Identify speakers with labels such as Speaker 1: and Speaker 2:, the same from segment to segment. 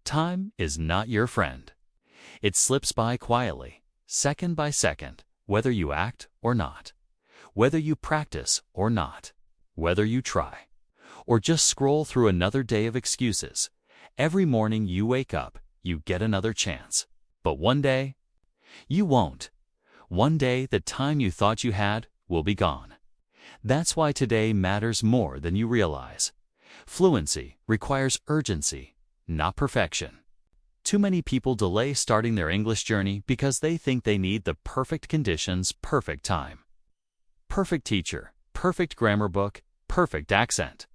Speaker 1: Time is not your friend. It slips by quietly, second by second, whether you act or not, whether you practice or not, whether you try, or just scroll through another day of excuses. Every morning you wake up, you get another chance. But one day, you won't. One day, the time you thought you had will be gone. That's why today matters more than you realize. Fluency requires urgency, not perfection. Too many people delay starting their English journey because they think they need the perfect conditions, perfect time. Perfect teacher, perfect grammar book, perfect accent.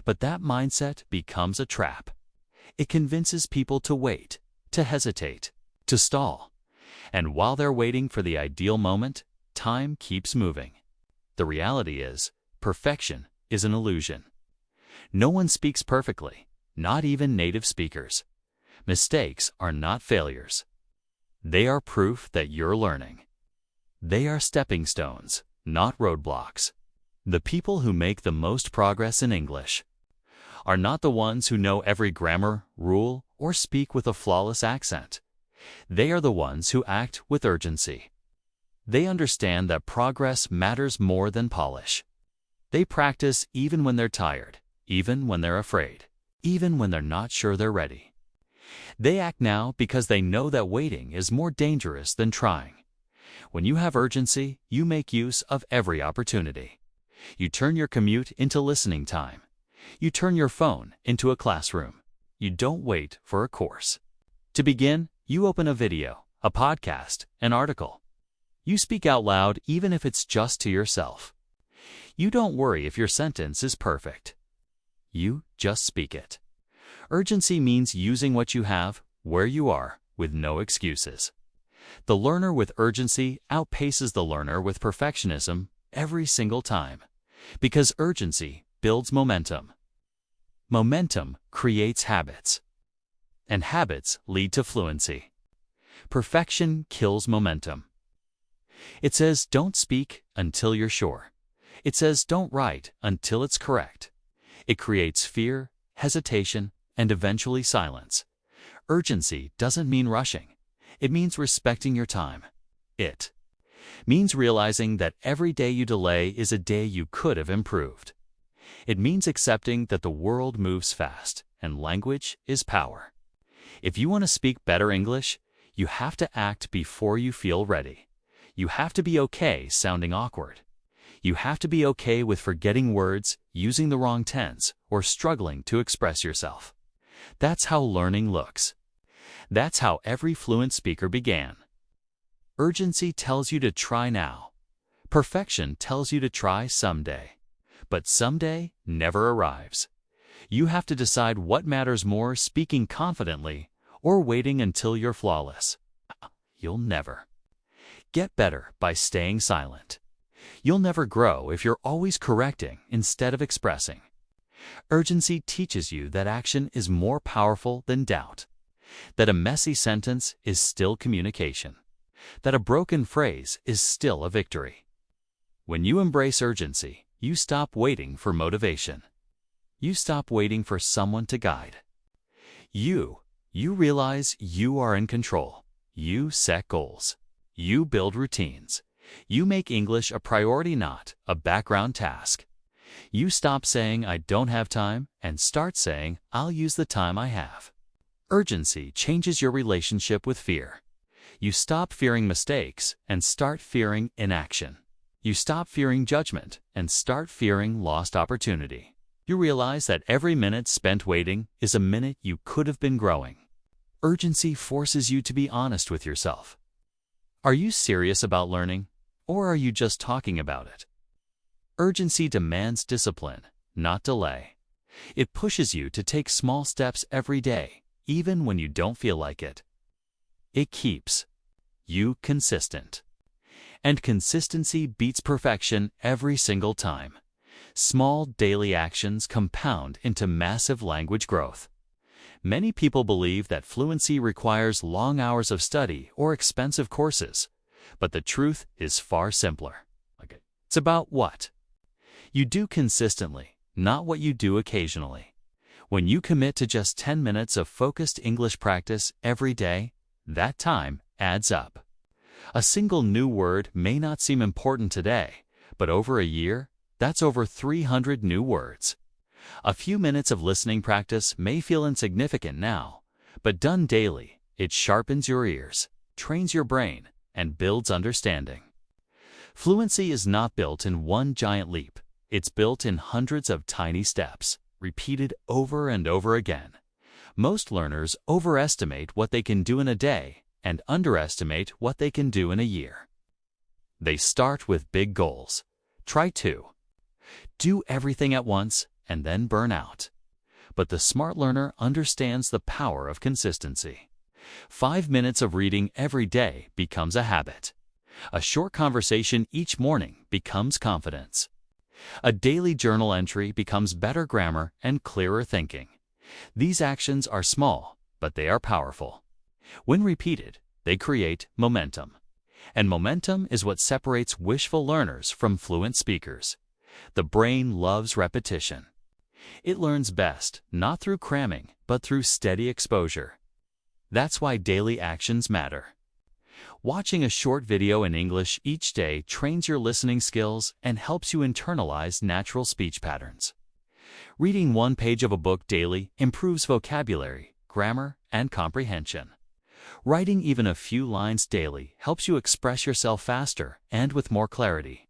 Speaker 1: But that mindset becomes a trap. It convinces people to wait, to hesitate, to stall. And while they're waiting for the ideal moment, time keeps moving. The reality is, perfection is an illusion. No one speaks perfectly, not even native speakers. Mistakes are not failures. They are proof that you're learning. They are stepping stones, not roadblocks. The people who make the most progress in English are not the ones who know every grammar, rule, or speak with a flawless accent. They are the ones who act with urgency. They understand that progress matters more than polish. They practice even when they're tired, even when they're afraid, even when they're not sure they're ready. They act now because they know that waiting is more dangerous than trying. When you have urgency, you make use of every opportunity. You turn your commute into listening time. You turn your phone into a classroom. You don't wait for a course. To begin, you open a video, a podcast, an article. You speak out loud even if it's just to yourself. You don't worry if your sentence is perfect. You just speak it. Urgency means using what you have, where you are, with no excuses. The learner with urgency outpaces the learner with perfectionism every single time, because urgency builds momentum. Momentum creates habits, and habits lead to fluency. Perfection kills momentum. It says don't speak until you're sure. It says don't write until it's correct. It creates fear, hesitation, and eventually silence. Urgency doesn't mean rushing. It means respecting your time. It means realizing that every day you delay is a day you could have improved. It means accepting that the world moves fast and language is power. If you want to speak better English, you have to act before you feel ready. You have to be okay sounding awkward. You have to be okay with forgetting words, using the wrong tense, or struggling to express yourself. That's how learning looks. That's how every fluent speaker began. Urgency tells you to try now. Perfection tells you to try someday. But someday never arrives. You have to decide what matters more, speaking confidently or waiting until you're flawless. You'll never get better by staying silent. You'll never grow if you're always correcting instead of expressing. Urgency teaches you that action is more powerful than doubt, that a messy sentence is still communication, that a broken phrase is still a victory. When you embrace urgency, you stop waiting for motivation. You stop waiting for someone to guide. You realize you are in control. You set goals. You build routines. You make English a priority, not a background task. You stop saying, I don't have time, and start saying, I'll use the time I have. Urgency changes your relationship with fear. You stop fearing mistakes and start fearing inaction. You stop fearing judgment and start fearing lost opportunity. You realize that every minute spent waiting is a minute you could have been growing. Urgency forces you to be honest with yourself. Are you serious about learning, or are you just talking about it? Urgency demands discipline, not delay. It pushes you to take small steps every day, even when you don't feel like it. It keeps you consistent. And consistency beats perfection every single time. Small daily actions compound into massive language growth. Many people believe that fluency requires long hours of study or expensive courses, but the truth is far simpler. It's about what you do consistently, not what you do occasionally. When you commit to just 10 minutes of focused English practice every day, that time adds up. A single new word may not seem important today, but over a year, that's over 300 new words. A few minutes of listening practice may feel insignificant now, but done daily, it sharpens your ears, trains your brain, and builds understanding. Fluency is not built in one giant leap. It's built in hundreds of tiny steps, repeated over and over again. Most learners overestimate what they can do in a day and underestimate what they can do in a year. They start with big goals. Try 2. Do everything at once and then burn out. But the smart learner understands the power of consistency. 5 minutes of reading every day becomes a habit. A short conversation each morning becomes confidence. A daily journal entry becomes better grammar and clearer thinking. These actions are small, but they are powerful. When repeated, they create momentum. And momentum is what separates wishful learners from fluent speakers. The brain loves repetition. It learns best not through cramming, but through steady exposure. That's why daily actions matter. Watching a short video in English each day trains your listening skills and helps you internalize natural speech patterns. Reading one page of a book daily improves vocabulary, grammar, and comprehension. Writing even a few lines daily helps you express yourself faster and with more clarity.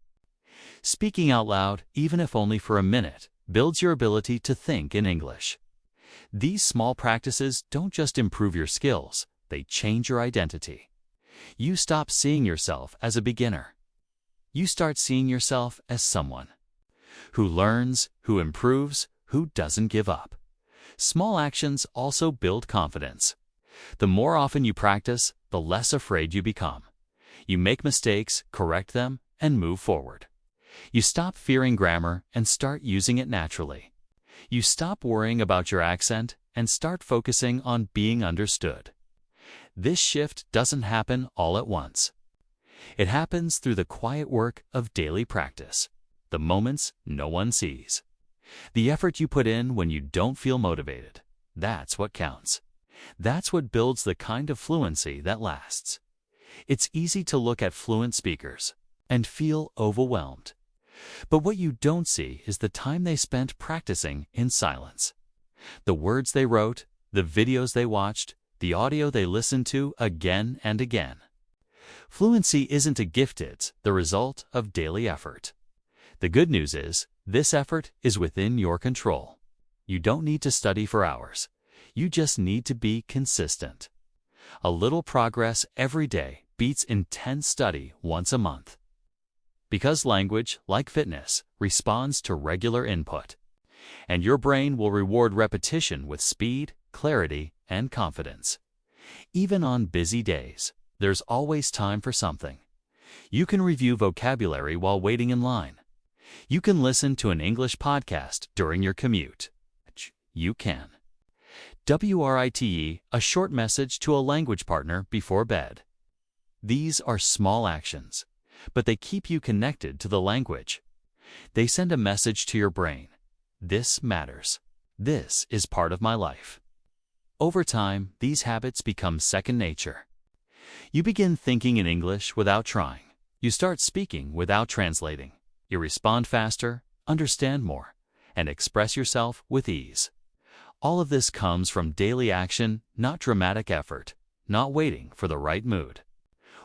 Speaker 1: Speaking out loud, even if only for a minute, builds your ability to think in English. These small practices don't just improve your skills, they change your identity. You stop seeing yourself as a beginner. You start seeing yourself as someone who learns, who improves, who doesn't give up. Small actions also build confidence. The more often you practice, the less afraid you become. You make mistakes, correct them, and move forward. You stop fearing grammar and start using it naturally. You stop worrying about your accent and start focusing on being understood. This shift doesn't happen all at once. It happens through the quiet work of daily practice, the moments no one sees. The effort you put in when you don't feel motivated, that's what counts. That's what builds the kind of fluency that lasts. It's easy to look at fluent speakers and feel overwhelmed. But what you don't see is the time they spent practicing in silence. The words they wrote, the videos they watched, the audio they listened to again and again. Fluency isn't a gift, it's the result of daily effort. The good news is, this effort is within your control. You don't need to study for hours. You just need to be consistent. A little progress every day beats intense study once a month. Because language, like fitness, responds to regular input. And your brain will reward repetition with speed, clarity, and confidence. Even on busy days, there's always time for something. You can review vocabulary while waiting in line. You can listen to an English podcast during your commute. You can. WRITE, a short message to a language partner before bed. These are small actions, but they keep you connected to the language. They send a message to your brain. This matters. This is part of my life. Over time, these habits become second nature. You begin thinking in English without trying. You start speaking without translating. You respond faster, understand more, and express yourself with ease. All of this comes from daily action, not dramatic effort, not waiting for the right mood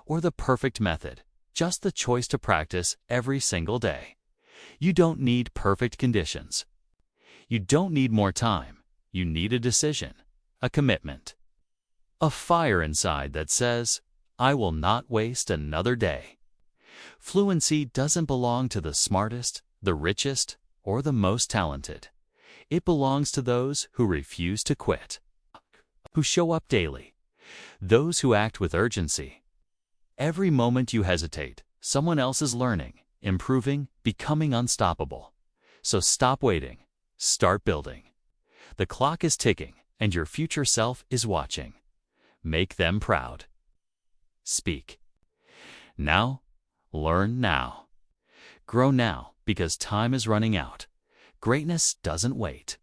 Speaker 1: or the perfect method, just the choice to practice every single day. You don't need perfect conditions. You don't need more time. You need a decision, a commitment, a fire inside that says, I will not waste another day. Fluency doesn't belong to the smartest, the richest, or the most talented. It belongs to those who refuse to quit, who show up daily, those who act with urgency. Every moment you hesitate, someone else is learning, improving, becoming unstoppable. So stop waiting. Start building. The clock is ticking, and your future self is watching. Make them proud. Speak now, learn now. Grow now, because time is running out. Greatness doesn't wait.